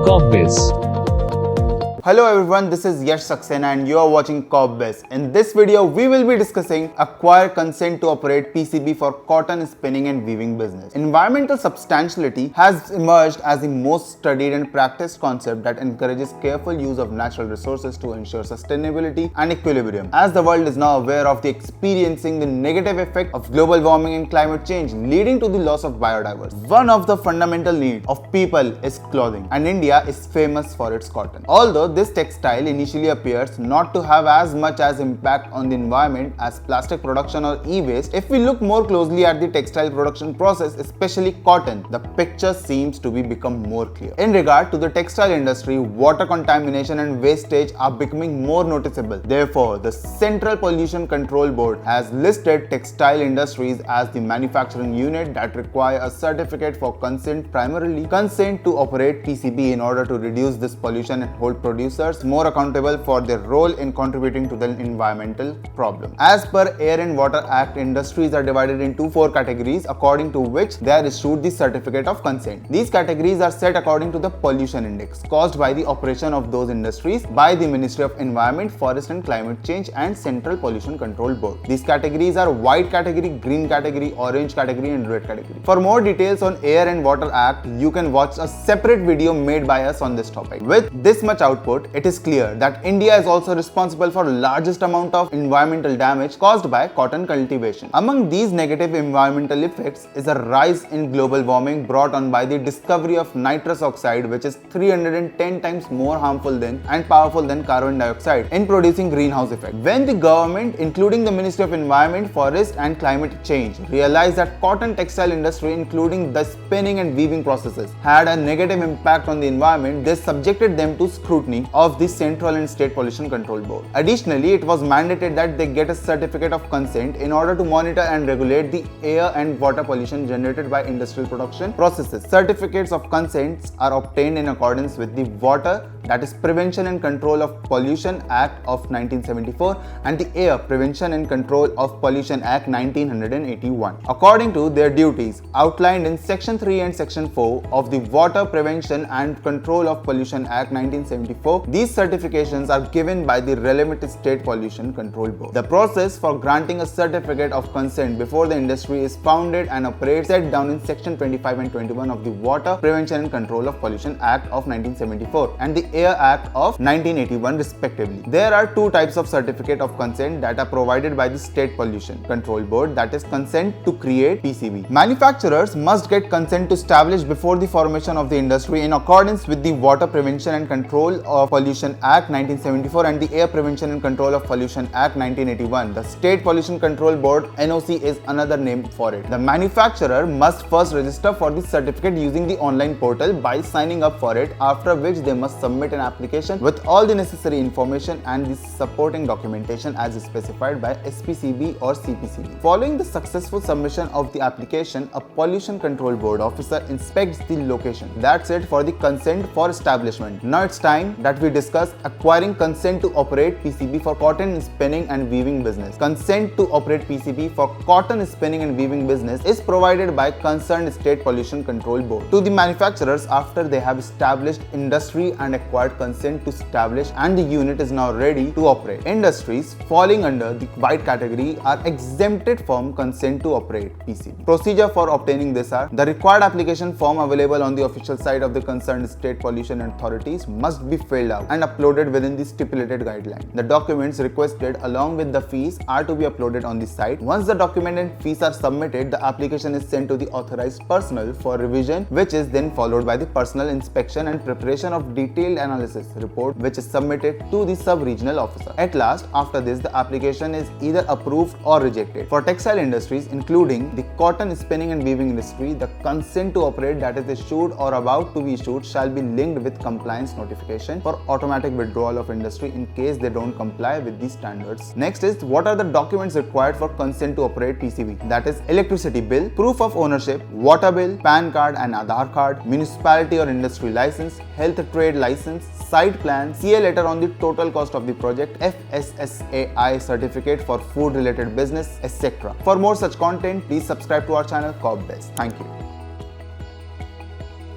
CorpBiz. Hello everyone, this is Yash Saxena and you are watching CorpBiz. In this video, we will be discussing acquire consent to operate PCB for cotton spinning and weaving business. Environmental substantiality has emerged as the most studied and practiced concept that encourages careful use of natural resources to ensure sustainability and equilibrium. As the world is now aware of the experiencing the negative effect of global warming and climate change, leading to the loss of biodiversity. One of the fundamental needs of people is clothing, and India is famous for its cotton. Although this textile initially appears not to have as much as impact on the environment as plastic production or e-waste, if we look more closely at the textile production process, especially cotton, the picture seems to be become more clear. In regard to the textile industry, water contamination and wastage are becoming more noticeable. Therefore, the Central Pollution Control Board has listed textile industries as the manufacturing unit that require a certificate for consent, primarily consent to operate PCB, in order to reduce this pollution and hold producers more accountable for their role in contributing to the environmental problem. As per Air and Water Act, industries are divided into 4 categories, according to which they are issued the certificate of consent. These categories are set according to the pollution index caused by the operation of those industries by the Ministry of Environment, Forest and Climate Change and Central Pollution Control Board. These categories are white category, green category, orange category and red category. For more details on Air and Water Act, you can watch a separate video made by us on this topic. With this much output, it is clear that India is also responsible for largest amount of environmental damage caused by cotton cultivation. Among these negative environmental effects is a rise in global warming brought on by the discovery of nitrous oxide, which is 310 times more harmful than and powerful than carbon dioxide in producing greenhouse effect. When the government, including the Ministry of Environment, Forest and Climate Change, realized that cotton textile industry, including the spinning and weaving processes, had a negative impact on the environment, they subjected them to scrutiny of the Central and State Pollution Control Board. Additionally, it was mandated that they get a certificate of consent in order to monitor and regulate the air and water pollution generated by industrial production processes. Certificates of consents are obtained in accordance with the Water, that is Prevention and Control of Pollution Act of 1974, and the Air Prevention and Control of Pollution Act 1981. According to their duties outlined in Section 3 and Section 4 of the Water Prevention and Control of Pollution Act 1974, these certifications are given by the relevant State Pollution Control Board. The process for granting a certificate of consent before the industry is founded and operates set down in Section 25 and 21 of the Water Prevention and Control of Pollution Act of 1974 and the Air Act of 1981 respectively. There are 2 types of certificate of consent that are provided by the State Pollution Control Board, that is consent to create PCB. Manufacturers must get consent to establish before the formation of the industry in accordance with the Water Prevention and Control of Pollution Act 1974 and the Air Prevention and Control of Pollution Act 1981. The State Pollution Control Board (NOC) is another name for it. The manufacturer must first register for the certificate using the online portal by signing up for it, after which they must submit an application with all the necessary information and the supporting documentation as specified by SPCB or CPCB. Following the successful submission of the application, a Pollution Control Board officer inspects the location. That's it for the consent for establishment. Now it's time that we discuss acquiring consent to operate PCB for cotton spinning and weaving business. Consent to operate PCB for cotton spinning and weaving business is provided by concerned State Pollution Control Board to the manufacturers after they have established industry and acquired consent to establish, and the unit is now ready to operate. Industries falling under the white category are exempted from consent to operate PCB. Procedure for obtaining this are: the required application form available on the official site of the concerned state pollution authorities must be filled out and uploaded within the stipulated guideline. The documents requested along with the fees are to be uploaded on the site. Once the document and fees are submitted, the application is sent to the authorized personnel for revision, which is then followed by the personal inspection and preparation of detailed analysis report, which is submitted to the sub-regional officer. At last, after this, the application is either approved or rejected. For textile industries, including the cotton spinning and weaving industry, the consent to operate that is issued or about to be issued shall be linked with compliance notification for automatic withdrawal of industry in case they don't comply with these standards. Next is, what are the documents required for consent to operate PCB? That is electricity bill, proof of ownership, water bill, PAN card and Aadhaar card, municipality or industry license, health trade license, site plan, CA letter on the total cost of the project, FSSAI certificate for food related business, etc. For more such content, please subscribe to our channel CorpBiz. Thank you.